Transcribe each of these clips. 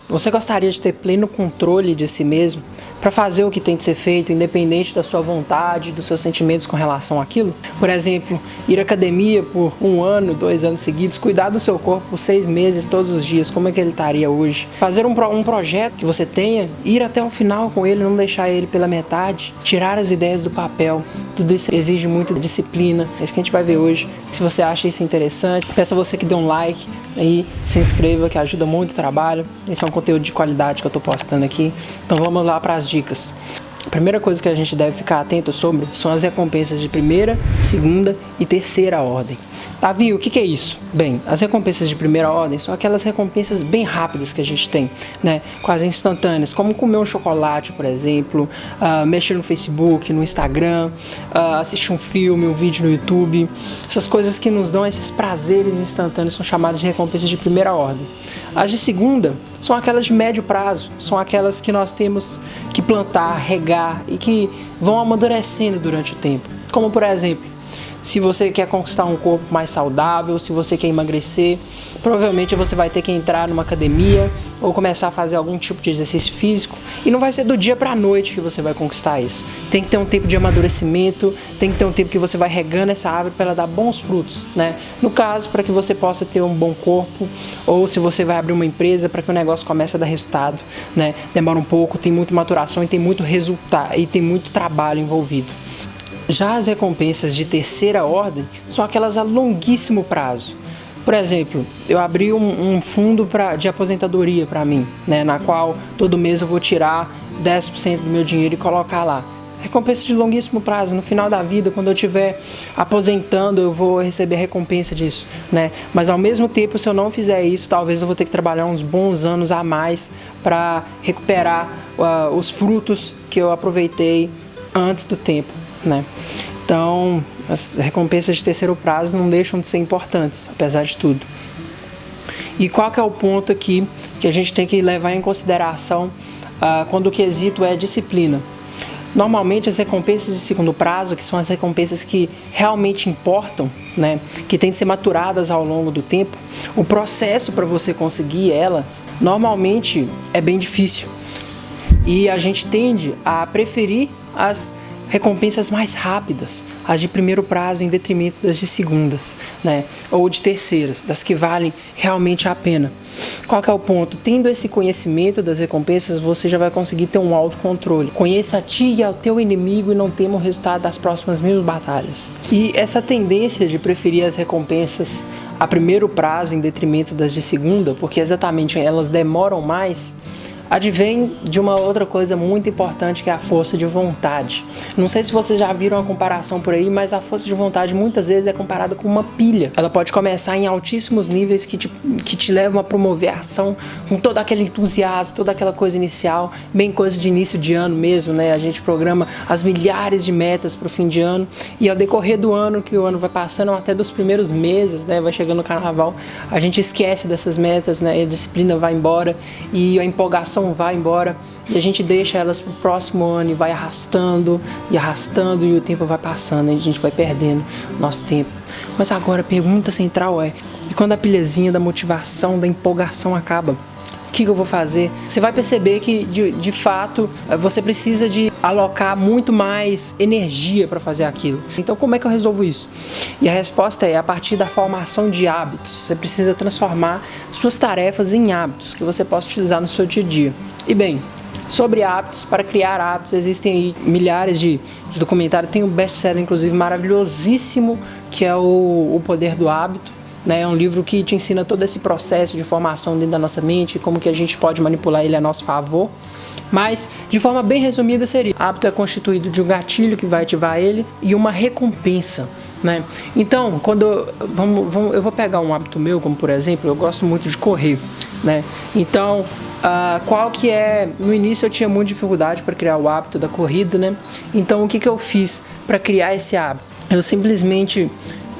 Você gostaria de ter pleno controle de si mesmo para fazer o que tem de ser feito, independente da sua vontade, dos seus sentimentos com relação àquilo? Por exemplo, ir à academia por 1 ano, 2 anos seguidos, cuidar do seu corpo por 6 meses todos os dias, como é que ele estaria hoje? Fazer um projeto que você tenha, ir até o final com ele, não deixar ele pela metade, tirar as ideias do papel. Tudo isso exige muita disciplina. É isso que a gente vai ver hoje. Se você acha isso interessante, peço a você que dê um like aí, se inscreva, que ajuda muito o trabalho. Esse é um conteúdo de qualidade que eu estou postando aqui. Então vamos lá para as dicas. A primeira coisa que a gente deve ficar atento sobre são as recompensas de primeira, segunda e terceira ordem. Davi, o que é isso? Bem, as recompensas de primeira ordem são aquelas recompensas bem rápidas que a gente tem, né? Quase instantâneas, como comer um chocolate, por exemplo, mexer no Facebook, no Instagram, assistir um filme, um vídeo no YouTube. Essas coisas que nos dão esses prazeres instantâneos são chamadas de recompensas de primeira ordem. As de segunda são aquelas de médio prazo, são aquelas que nós temos que plantar, regar e que vão amadurecendo durante o tempo. Como, por exemplo, se você quer conquistar um corpo mais saudável, se você quer emagrecer, provavelmente você vai ter que entrar numa academia ou começar a fazer algum tipo de exercício físico, e não vai ser do dia para a noite que você vai conquistar isso. Tem que ter um tempo de amadurecimento, tem que ter um tempo que você vai regando essa árvore para ela dar bons frutos, né? No caso, para que você possa ter um bom corpo, ou se você vai abrir uma empresa para que o negócio comece a dar resultado, né? Demora um pouco, tem muita maturação e tem muito resultado e tem muito trabalho envolvido. Já as recompensas de terceira ordem são aquelas a longuíssimo prazo. Por exemplo, eu abri um fundo de aposentadoria para mim, né, na qual todo mês eu vou tirar 10% do meu dinheiro e colocar lá. Recompensa de longuíssimo prazo. No final da vida, quando eu estiver aposentando, eu vou receber a recompensa disso, né? Mas ao mesmo tempo, se eu não fizer isso, talvez eu vou ter que trabalhar uns bons anos a mais para recuperar os frutos que eu aproveitei antes do tempo, né? Então, as recompensas de terceiro prazo não deixam de ser importantes, apesar de tudo. E qual que é o ponto aqui que a gente tem que levar em consideração quando o quesito é disciplina? Normalmente as recompensas de segundo prazo, que são as recompensas que realmente importam, né, que têm de ser maturadas ao longo do tempo, o processo para você conseguir elas, normalmente é bem difícil. E a gente tende a preferir as recompensas mais rápidas, as de primeiro prazo em detrimento das de segundas, né? Ou de terceiras, das que valem realmente a pena. Qual que é o ponto? Tendo esse conhecimento das recompensas, você já vai conseguir ter um autocontrole. Conheça a ti e ao teu inimigo e não tema o resultado das próximas 1000 batalhas. E essa tendência de preferir as recompensas a primeiro prazo em detrimento das de segunda, porque exatamente elas demoram mais, advém de uma outra coisa muito importante, que é a força de vontade. Não sei se vocês já viram a comparação por aí, mas a força de vontade muitas vezes é comparada com uma pilha. Ela pode começar em altíssimos níveis que te levam a promover a ação com todo aquele entusiasmo, toda aquela coisa inicial, bem coisa de início de ano mesmo, né? A gente programa as milhares de metas para o fim de ano, e ao decorrer do ano, que o ano vai passando, até dos primeiros meses, né? Vai chegando o carnaval, a gente esquece dessas metas, né? A disciplina vai embora e a empolgação vai embora, e a gente deixa elas para o próximo ano e vai arrastando e o tempo vai passando e a gente vai perdendo nosso tempo. Mas agora a pergunta central é: e quando a pilhazinha da motivação, da empolgação acaba? O que eu vou fazer? Você vai perceber que de fato você precisa de alocar muito mais energia para fazer aquilo. Então como é que eu resolvo isso? E a resposta é a partir da formação de hábitos. Você precisa transformar suas tarefas em hábitos que você possa utilizar no seu dia a dia. E bem, sobre hábitos, para criar hábitos, existem aí milhares de documentários. Tem um best-seller, inclusive, maravilhosíssimo, que é o Poder do Hábito. É um livro que te ensina todo esse processo de formação dentro da nossa mente, como que a gente pode manipular ele a nosso favor. Mas, de forma bem resumida, seria: hábito é constituído de um gatilho que vai ativar ele e uma recompensa, né? Então, quando eu vou pegar um hábito meu, como por exemplo, eu gosto muito de correr, né? Então, qual que é... No início eu tinha muita dificuldade para criar o hábito da corrida, né? Então, o que eu fiz para criar esse hábito? Eu simplesmente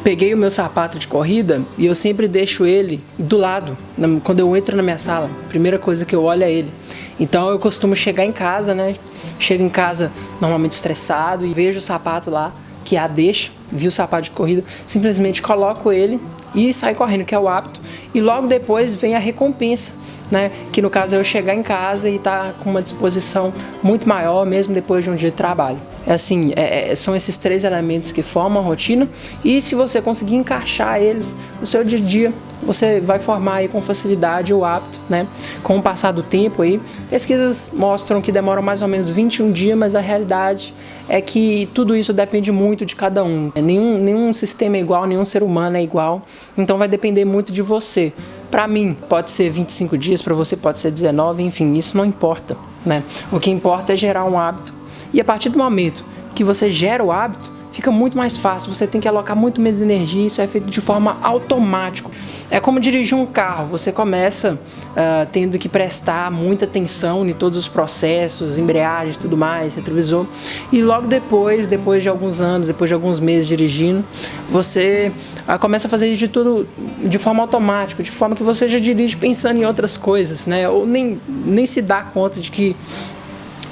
peguei o meu sapato de corrida e eu sempre deixo ele do lado. Quando eu entro na minha sala, a primeira coisa que eu olho é ele. Então eu costumo chegar em casa, né? Chego em casa normalmente estressado e vejo o sapato lá, que é a deixa, vi o sapato de corrida, simplesmente coloco ele e saio correndo, que é o hábito. e logo depois vem a recompensa, né? Que no caso é eu chegar em casa e estar com uma disposição muito maior, mesmo depois de um dia de trabalho. Assim, são esses 3 elementos que formam a rotina, e se você conseguir encaixar eles no seu dia a dia, você vai formar aí com facilidade o hábito, né? Com o passar do tempo aí, pesquisas mostram que demoram mais ou menos 21 dias, mas a realidade é que tudo isso depende muito de cada um. Nenhum sistema é igual, nenhum ser humano é igual, então vai depender muito de você. Para mim pode ser 25 dias, para você pode ser 19, enfim, isso não importa, né? O que importa é gerar um hábito. E a partir do momento que você gera o hábito, fica muito mais fácil, você tem que alocar muito menos energia, isso é feito de forma automática. É como dirigir um carro, você começa tendo que prestar muita atenção em todos os processos, embreagem e tudo mais, retrovisor, e logo depois de alguns anos, depois de alguns meses dirigindo, você começa a fazer de tudo de forma automática, de forma que você já dirige pensando em outras coisas, né? Ou nem se dá conta de que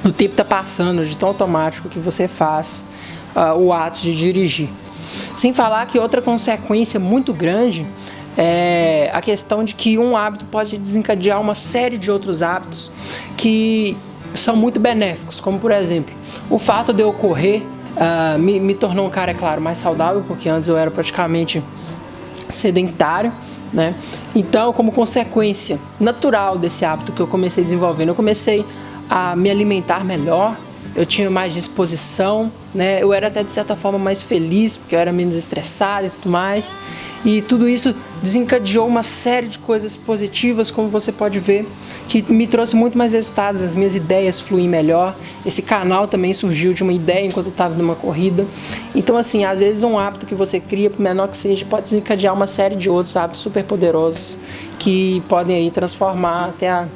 o tempo está passando, de tão automático que você faz o ato de dirigir. Sem falar que outra consequência muito grande é a questão de que um hábito pode desencadear uma série de outros hábitos que são muito benéficos, como por exemplo, o fato de eu correr me tornou um cara, é claro, mais saudável, porque antes eu era praticamente sedentário, né? Então, como consequência natural desse hábito que eu comecei desenvolvendo, eu comecei a me alimentar melhor, eu tinha mais disposição, né? Eu era até de certa forma mais feliz, porque eu era menos estressado e tudo mais. E tudo isso desencadeou uma série de coisas positivas, como você pode ver, que me trouxe muito mais resultados, as minhas ideias fluem melhor. Esse canal também surgiu de uma ideia enquanto eu estava numa corrida. Então, assim, às vezes um hábito que você cria, por menor que seja, pode desencadear uma série de outros hábitos super poderosos que podem aí transformar até a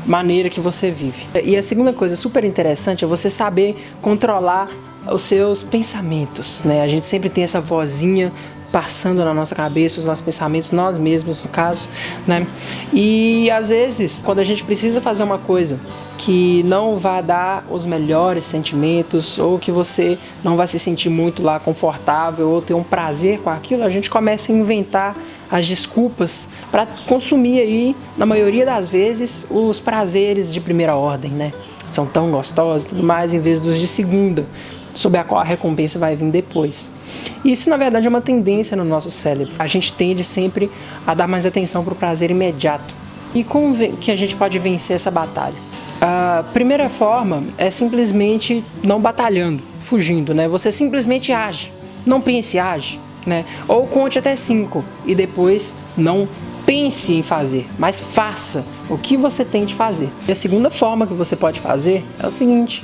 maneira que você vive. E a segunda coisa super interessante é você saber controlar os seus pensamentos, né? A gente sempre tem essa vozinha passando na nossa cabeça, os nossos pensamentos, nós mesmos no caso, né? E às vezes, quando a gente precisa fazer uma coisa que não vai dar os melhores sentimentos, ou que você não vai se sentir muito lá confortável, ou ter um prazer com aquilo, a gente começa a inventar as desculpas para consumir aí, na maioria das vezes, os prazeres de primeira ordem, né? São tão gostosos e tudo mais, em vez dos de segunda, sob a qual a recompensa vai vir depois. Isso, na verdade, é uma tendência no nosso cérebro. A gente tende sempre a dar mais atenção para o prazer imediato. E como que a gente pode vencer essa batalha? A primeira forma é simplesmente não batalhando, fugindo, né? Você simplesmente age, não pense, age, né? Ou conte até 5 e depois não pense em fazer, mas faça o que você tem de fazer. E a segunda forma que você pode fazer é o seguinte: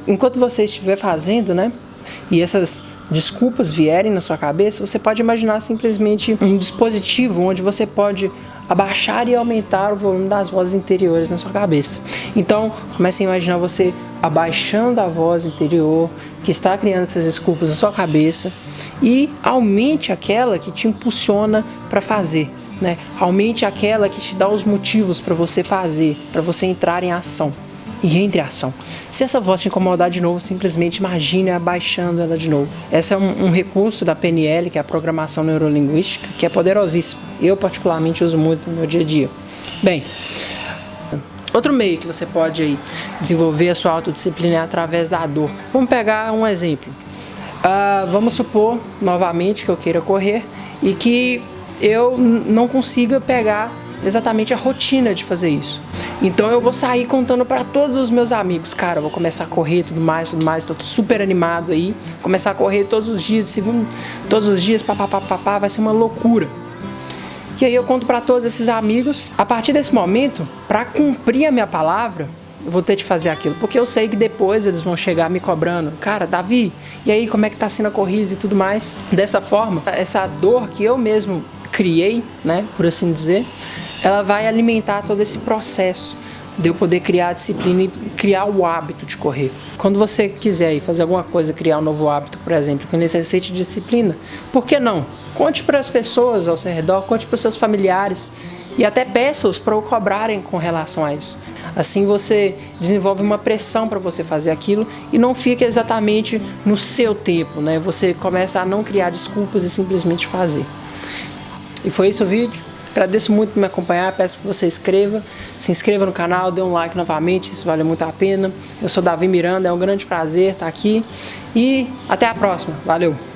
enquanto você estiver fazendo, né, e essas desculpas vierem na sua cabeça, você pode imaginar simplesmente um dispositivo onde você pode abaixar e aumentar o volume das vozes interiores na sua cabeça. Então, comece a imaginar você abaixando a voz interior que está criando essas desculpas na sua cabeça e aumente aquela que te impulsiona para fazer, né? Aumente aquela que te dá os motivos para você fazer, para você entrar em ação. E entre a ação. Se essa voz te incomodar de novo, simplesmente imagine abaixando ela de novo. Esse é um recurso da PNL, que é a programação neurolinguística, que é poderosíssimo. Eu particularmente uso muito no meu dia a dia. Bem, outro meio que você pode aí desenvolver a sua autodisciplina é através da dor. Vamos pegar um exemplo. Vamos supor, novamente, que eu queira correr e que eu não consiga pegar exatamente a rotina de fazer isso. Então eu vou sair contando para todos os meus amigos: cara, eu vou começar a correr, tudo mais, tô super animado aí, começar a correr todos os dias, todos os dias, papapá, vai ser uma loucura. E aí eu conto para todos esses amigos. A partir desse momento, para cumprir a minha palavra, eu vou ter de fazer aquilo, porque eu sei que depois eles vão chegar me cobrando: cara, Davi, e aí como é que tá sendo a corrida e tudo mais. Dessa forma, essa dor que eu mesmo criei, né, por assim dizer, ela vai alimentar todo esse processo de eu poder criar a disciplina e criar o hábito de correr. Quando você quiser ir fazer alguma coisa, criar um novo hábito, por exemplo, que necessite de disciplina, por que não? Conte para as pessoas ao seu redor, conte para os seus familiares e até peça-os para o cobrarem com relação a isso. Assim você desenvolve uma pressão para você fazer aquilo e não fica exatamente no seu tempo, né? Você começa a não criar desculpas e simplesmente fazer. E foi esse o vídeo. Agradeço muito por me acompanhar, peço que você se inscreva no canal, dê um like novamente, isso vale muito a pena. Eu sou Davi Miranda, é um grande prazer estar aqui e até a próxima. Valeu!